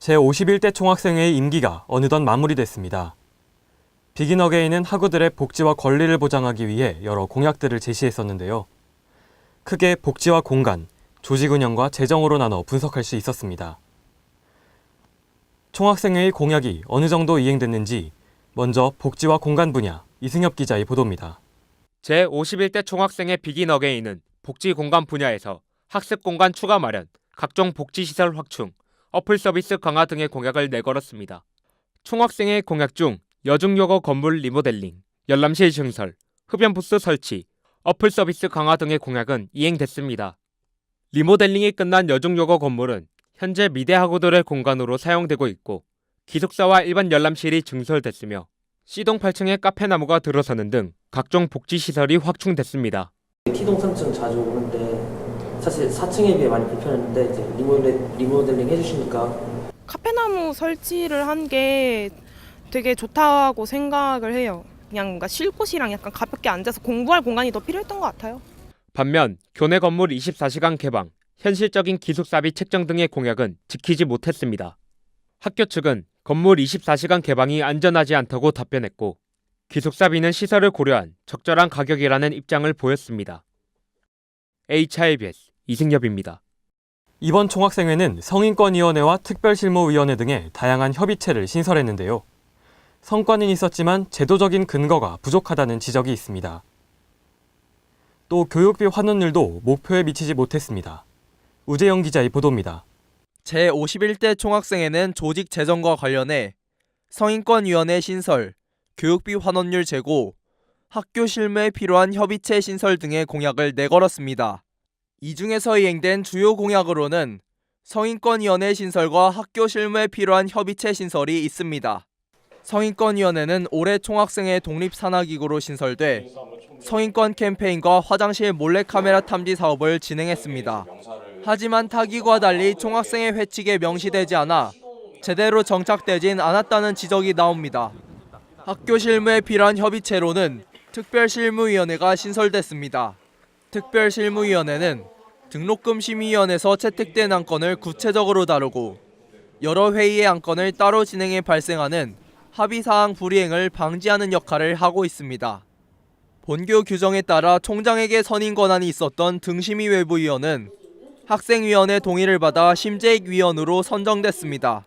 제51대 총학생회의 임기가 어느덧 마무리됐습니다. 비긴 어게인은 학우들의 복지와 권리를 보장하기 위해 여러 공약들을 제시했었는데요. 크게 복지와 공간, 조직 운영과 재정으로 나눠 분석할 수 있었습니다. 총학생회의 공약이 어느 정도 이행됐는지 먼저 복지와 공간 분야 이승엽 기자의 보도입니다. 제51대 총학생회 비긴 어게인은 복지 공간 분야에서 학습 공간 추가 마련, 각종 복지시설 확충, 어플 서비스 강화 등의 공약을 내걸었습니다. 총학생회 공약 중 여중여고 건물 리모델링, 열람실 증설, 흡연부스 설치, 어플 서비스 강화 등의 공약은 이행됐습니다. 리모델링이 끝난 여중여고 건물은 현재 미대 학우들의 공간으로 사용되고 있고 기숙사와 일반 열람실이 증설됐으며 C동 8층에 카페나무가 들어서는 등 각종 복지시설이 확충됐습니다. T동 3층 자주 오는데 사실 4층에 비해 많이 불편했는데 이제 리모델링 해주시니까 카페나무 설치를 한 게 되게 좋다고 생각을 해요. 그냥 뭔가 쉴 곳이랑 약간 가볍게 앉아서 공부할 공간이 더 필요했던 것 같아요. 반면 교내 건물 24시간 개방, 현실적인 기숙사비 책정 등의 공약은 지키지 못했습니다. 학교 측은 건물 24시간 개방이 안전하지 않다고 답변했고 기숙사비는 시설을 고려한 적절한 가격이라는 입장을 보였습니다. HIBS 이승엽입니다. 이번 총학생회는 성인권위원회와 특별실무위원회 등의 다양한 협의체를 신설했는데요. 성과는 있었지만 제도적인 근거가 부족하다는 지적이 있습니다. 또 교육비 환원율도 목표에 미치지 못했습니다. 우재영 기자의 보도입니다. 제51대 총학생회는 조직 재정과 관련해 성인권위원회 신설, 교육비 환원율 제고, 학교 실무에 필요한 협의체 신설 등의 공약을 내걸었습니다. 이 중에서 이행된 주요 공약으로는 성인권위원회 신설과 학교 실무에 필요한 협의체 신설이 있습니다. 성인권위원회는 올해 총학생회 독립산하기구로 신설돼 성인권 캠페인과 화장실 몰래카메라 탐지 사업을 진행했습니다. 하지만 타기구와 달리 총학생회 회칙에 명시되지 않아 제대로 정착되진 않았다는 지적이 나옵니다. 학교 실무에 필요한 협의체로는 특별실무위원회가 신설됐습니다. 특별실무위원회는 등록금 심의위원회에서 채택된 안건을 구체적으로 다루고 여러 회의의 안건을 따로 진행해 발생하는 합의사항 불이행을 방지하는 역할을 하고 있습니다. 본교 규정에 따라 총장에게 선임 권한이 있었던 등심위 외부위원은 학생위원회 동의를 받아 심재익위원으로 선정됐습니다.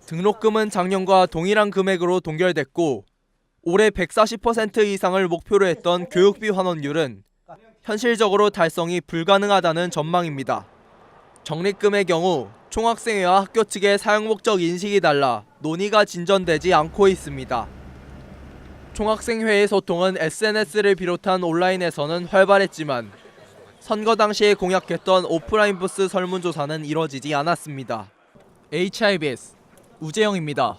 등록금은 작년과 동일한 금액으로 동결됐고 올해 140% 이상을 목표로 했던 교육비 환원율은 현실적으로 달성이 불가능하다는 전망입니다. 적립금의 경우 총학생회와 학교 측의 사용 목적 인식이 달라 논의가 진전되지 않고 있습니다. 총학생회의 소통은 SNS를 비롯한 온라인에서는 활발했지만 선거 당시에 공약했던 오프라인 부스 설문조사는 이뤄지지 않았습니다. HIBS 우재영입니다.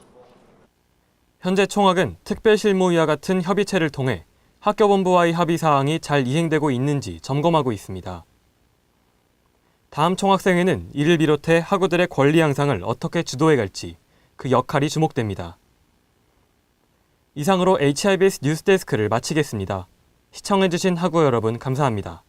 현재 총학은 특별실무위와 같은 협의체를 통해 학교본부와의 합의사항이 잘 이행되고 있는지 점검하고 있습니다. 다음 총학생회는 이를 비롯해 학우들의 권리 향상을 어떻게 주도해갈지 그 역할이 주목됩니다. 이상으로 HIBS 뉴스데스크를 마치겠습니다. 시청해주신 학우 여러분 감사합니다.